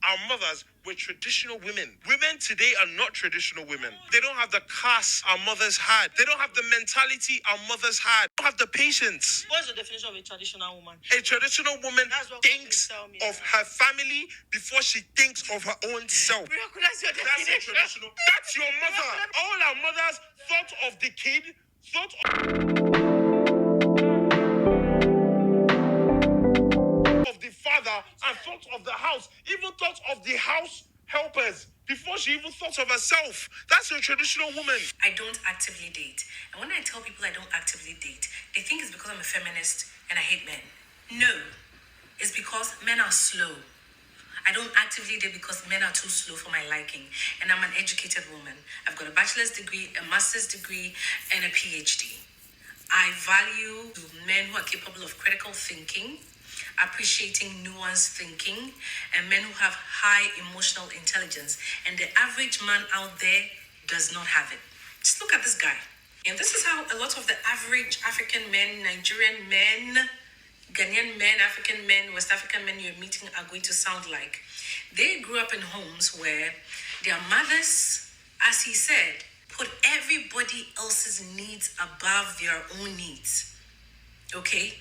our mothers were traditional women. Women today are not traditional women. They don't have the class our mothers had. They don't have the mentality our mothers had. They don't have the patience. What's the definition of a traditional woman? A traditional woman thinks of her family before she thinks of her own self. That's your definition. That's a traditional. That's your mother. All our mothers thought of the kid, thought of the father, and thought of the house, even thought of the house helpers before she even thought of herself. That's a traditional woman. I don't actively date. And when I tell people I don't actively date, they think it's because I'm a feminist and I hate men. No, it's because men are slow. I don't actively date because men are too slow for my liking. And I'm an educated woman. I've got a bachelor's degree, a master's degree, and a PhD. I value men who are capable of critical thinking, appreciating nuanced thinking, and men who have high emotional intelligence. And the average man out there does not have it. Just look at this guy. And this is how a lot of the average African men, Nigerian men, Ghanaian men, African men, West African men you're meeting are going to sound like. They grew up in homes where their mothers, as he said, put everybody else's needs above their own needs. Okay?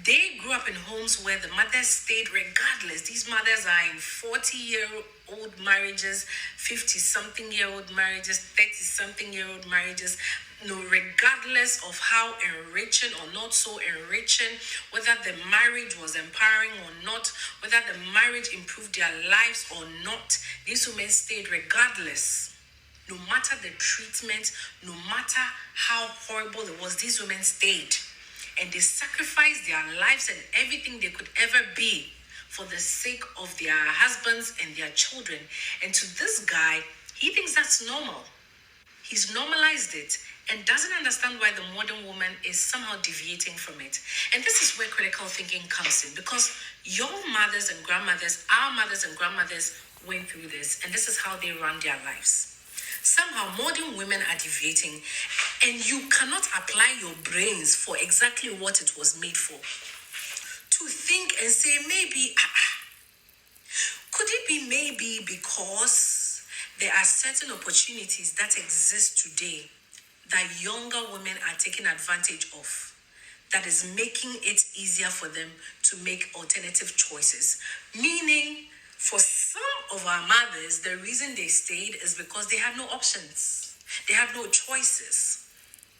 They grew up in homes where the mothers stayed regardless. These mothers are in 40-year-old marriages, 50-something-year-old marriages, 30-something-year-old marriages. No, regardless of how enriching or not so enriching, whether the marriage was empowering or not, whether the marriage improved their lives or not, these women stayed regardless. No matter the treatment, no matter how horrible it was, these women stayed. And they sacrificed their lives and everything they could ever be for the sake of their husbands and their children. And to this guy, he thinks that's normal. He's normalized it and doesn't understand why the modern woman is somehow deviating from it. And this is where critical thinking comes in, because your mothers and grandmothers, our mothers and grandmothers went through this, and this is how they run their lives. Somehow modern women are deviating, and you cannot apply your brains for exactly what it was made for. To think and say, maybe, could it be maybe because there are certain opportunities that exist today that younger women are taking advantage of, that is making it easier for them to make alternative choices? Meaning, for some of our mothers, the reason they stayed is because they had no options. They had no choices.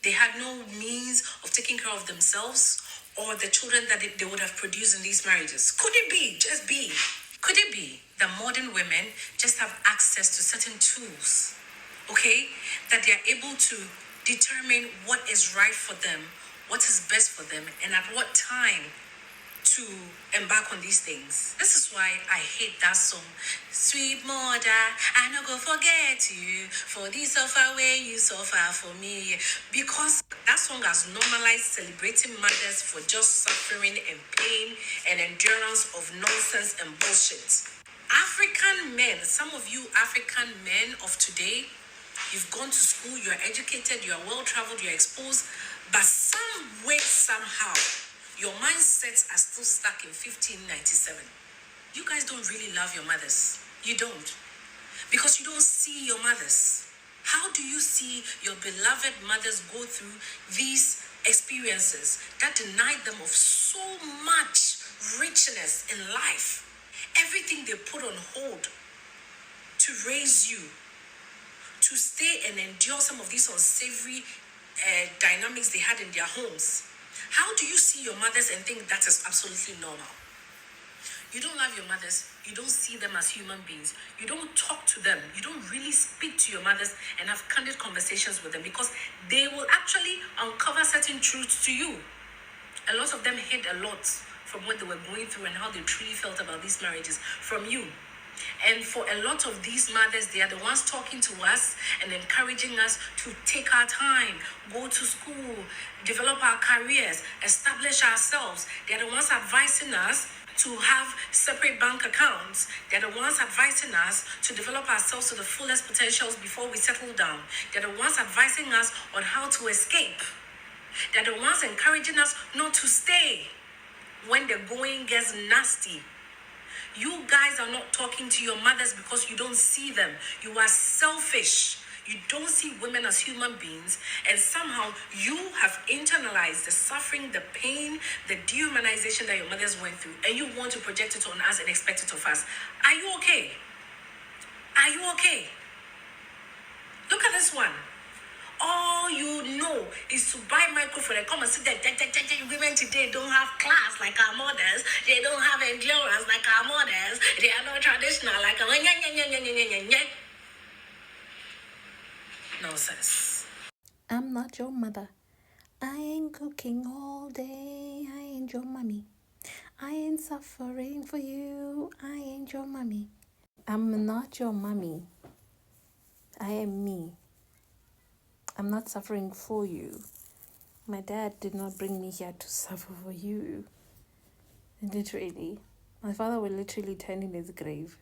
They had no means of taking care of themselves or the children that they would have produced in these marriages. Could it be, just be, could it be that modern women just have access to certain tools, okay, that they are able to determine what is right for them, what is best for them, and at what time to embark on these things? This is why I hate that song, Sweet Mother, I no go forget you, for this suffer where you suffer for me. Because that song has normalized celebrating mothers for just suffering and pain and endurance of nonsense and bullshit. African men, some of you African men of today, you've gone to school, you're educated, you're well-traveled, you're exposed, but some way, somehow, your mindsets are still stuck in 1597. You guys don't really love your mothers. You don't. Because you don't see your mothers. How do you see your beloved mothers go through these experiences that deny them of so much richness in life? Everything they put on hold to raise you, to stay and endure some of these unsavory dynamics they had in their homes. How do you see your mothers and think that is absolutely normal? You don't love your mothers. You don't see them as human beings. You don't talk to them. You don't really speak to your mothers and have candid conversations with them, because they will actually uncover certain truths to you. A lot of them hid a lot from what they were going through and how they truly felt about these marriages from you. And for a lot of these mothers, they are the ones talking to us and encouraging us to take our time, go to school, develop our careers, establish ourselves. They are the ones advising us to have separate bank accounts. They're the ones advising us to develop ourselves to the fullest potentials before we settle down. They're the ones advising us on how to escape. They're the ones encouraging us not to stay when the going gets nasty. You guys are not talking to your mothers because you don't see them. You are selfish. You don't see women as human beings, and somehow you have internalized the suffering, the pain, the dehumanization that your mothers went through, and you want to project it on us and expect it of us. Are you okay? Are you okay? Look at this one. All you know is to buy microphone and come and sit there. Women today don't have class like our mothers. They don't have endurance like our mothers. They are not traditional like our nonsense. I'm not your mother. I ain't cooking all day. I ain't your mommy. I ain't suffering for you. I ain't your mommy. I'm not your mommy. I am me. I'm not suffering for you. My dad did not bring me here to suffer for you. Literally. My father will literally turn in his grave.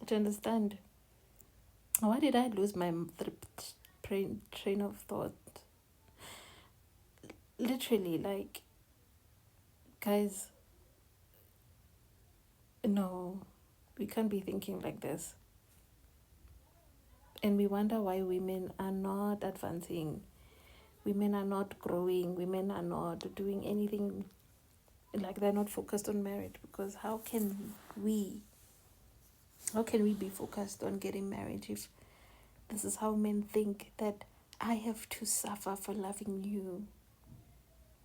To understand. Why did I lose my train of thought? Literally, like, guys, no, we can't be thinking like this. And we wonder why women are not advancing, women are not growing, women are not doing anything, like they're not focused on marriage. Because how can we be focused on getting married if this is how men think, that I have to suffer for loving you?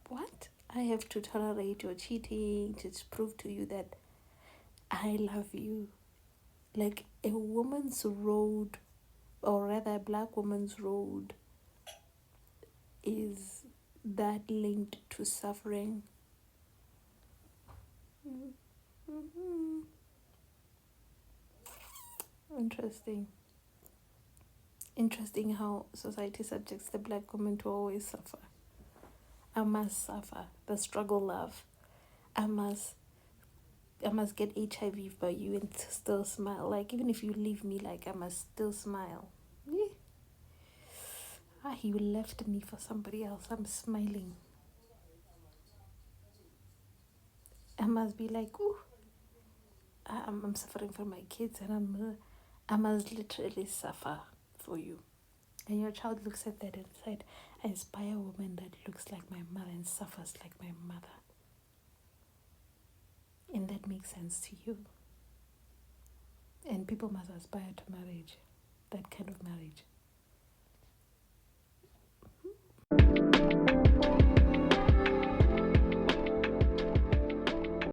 What? I have to tolerate your cheating to prove to you that I love you. Like, a woman's road, or rather a black woman's road, is that linked to suffering. Interesting how society subjects the black woman to always suffer. I must suffer the struggle, love. I must get HIV by you and still smile. Like, even if you leave me, like, I must still smile. You left me for somebody else. I'm smiling. I must be like, ooh, I'm suffering for my kids, and I must literally suffer for you. And your child looks at that and said, I inspire a woman that looks like my mother and suffers like my mother. And that makes sense to you. And people must aspire to marriage, that kind of